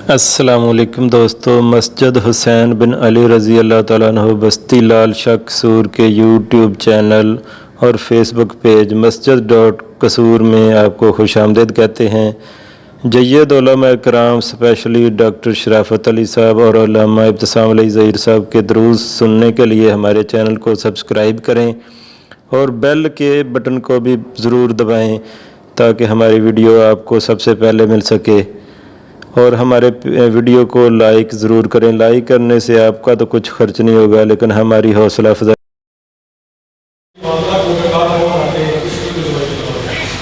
अस्सलामुअलैकुम दोस्तों, मस्जिद हुसैन बिन अली रज़ी अल्लाह तआला अन्हु बस्ती लाल शाह कसूर के यूट्यूब चैनल और फेसबुक पेज मस्जिद.कसूर में आपको खुशामदीद कहते हैं। जय्यद उलमा इकराम स्पेशली डॉक्टर शराफत अली साहब और उलमा इब्तिसाम अली ज़हीर साहब के दुरूस सुनने के लिए हमारे चैनल को सब्सक्राइब करें और बेल के बटन को भी ज़रूर दबाएं ताकि हमारी वीडियो आपको सबसे पहले मिल सके। और हमारे वीडियो को लाइक ज़रूर करें। लाइक करने से आपका तो कुछ खर्च नहीं होगा, लेकिन हमारी हौसला अफजाई।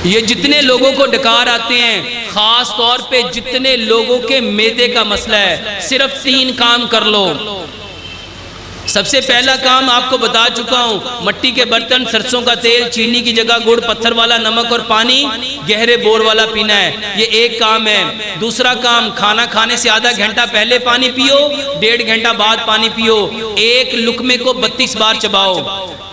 ये जितने लोगों को डकार आते हैं, ख़ास तौर पे जितने लोगों के मैदे का मसला है, सिर्फ 3 काम कर लो। सबसे पहला काम आपको बता चुका हूँ, मट्टी के बर्तन, सरसों का तेल, चीनी की जगह गुड़, पत्थर वाला नमक और पानी, गहरे बोर वाला पीना है। ये एक काम है। दूसरा काम, खाना खाने से आधा घंटा पहले पानी पियो, 1.5 घंटा बाद पानी पियो। एक लुकमे को 32 बार चबाओ,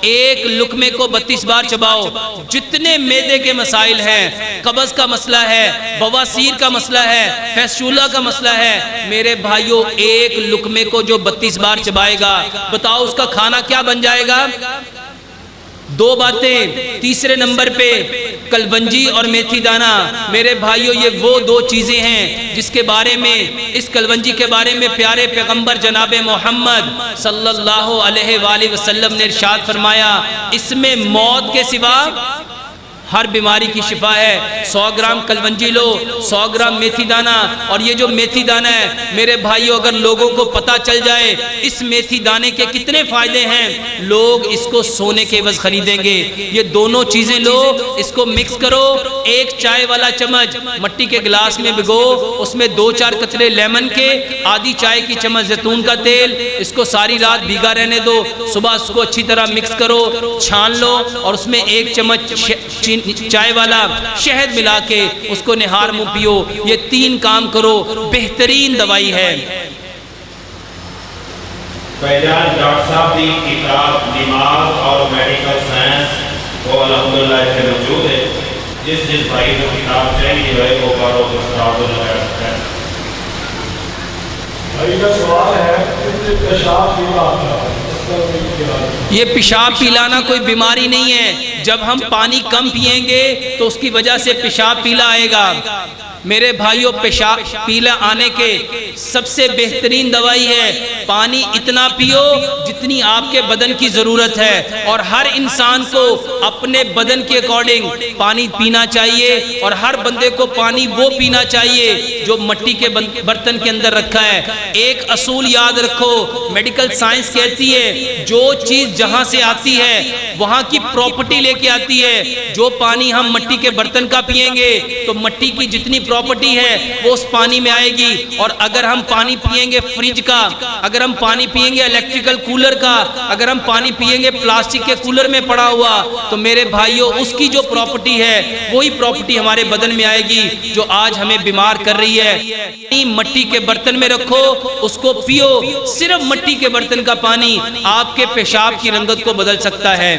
एक लुकमे को 32 बार चबाओ। जितने मैदे के मसाइल हैं, कब्ज़ का मसला है, बवासीर का मसला है, फैस्टूला का मसला है, मेरे भाइयों एक लुकमे को जो 32 बार चबाएगा, बताओ उसका खाना क्या बन जाएगा। 2 बातें। तीसरे नंबर पे कलवंजी और मेथी दाना। मेरे भाइयों ये वो 2 चीज़ें हैं जिसके बारे में, इस कलवंजी के बारे में प्यारे पैगंबर जनाब मोहम्मद सल्लल्लाहु अलैहि वसल्लम ने इरशाद फरमाया, इसमें मौत के सिवा हर बीमारी की शिफा है। 100 ग्राम कलवंजी लो, 100 ग्राम मेथी दाना। और ये जो मेथी दाना है मेरे भाइयों, अगर लोगों को पता चल जाए इस मेथी दाने के कितने फ़ायदे हैं, लोग इसको सोने के एवज़ खरीदेंगे। ये दोनों चीज़ें लो, इसको मिक्स करो। 1 चाय वाला चम्मच मट्टी के गिलास में भिगो, उसमें 2-4 कतरे लेमन के, आधी चाय की चम्मच जैतून का तेल, इसको सारी रात भीगा रहने दो। सुबह उसको अच्छी तरह मिक्स करो, छान लो और उसमें 1 चम्मच चाय वाला शहद मिला के उसको निहार मुंह पियो। ये 3 काम करो, बेहतरीन दवाई है। डॉक्टर साहब की किताब नमाज और मेडिकल साइंस वो अल्हम्दुलिल्लाह से मौजूद है। जिस भाई को किताब चाहिए है वो बारो को स्टार्ट लगा सकता है। भाई का सवाल है, पेशाब पीना, ये पेशाब पिलाना कोई बीमारी नहीं है। जब हम पानी कम पिएंगे तो उसकी वजह से पेशाब पीला आएगा। मेरे भाइयों, पेशाब पीला आने के सबसे बेहतरीन दवाई है पानी इतना पियो जितनी आपके बदन की ज़रूरत है। और हर इंसान को अपने बदन के अकॉर्डिंग पानी पीना चाहिए और हर बंदे को पानी वो पीना चाहिए जो मट्टी के बर्तन के अंदर रखा है। एक असूल याद रखो, मेडिकल साइंस कहती है जो चीज़ जहाँ से आती है वहाँ की प्रॉपर्टी लेके आती है। जो पानी हम मट्टी के बर्तन का पिएंगे तो मट्टी की जितनी प्रॉपर्टी है वो उस पानी में आएगी। और अगर हम पानी पिएंगे फ्रिज का, अगर हम पानी पिएंगे इलेक्ट्रिकल कूलर का, अगर हम पानी पिएंगे प्लास्टिक के कूलर में पड़ा हुआ, तो मेरे भाइयों उसकी जो प्रॉपर्टी है वही प्रॉपर्टी हमारे बदन में आएगी जो आज हमें बीमार कर रही है। मट्टी के बर्तन में रखो, उसको पियो। सिर्फ मट्टी के बर्तन का पानी आपके पेशाब की रंगत को बदल सकता है।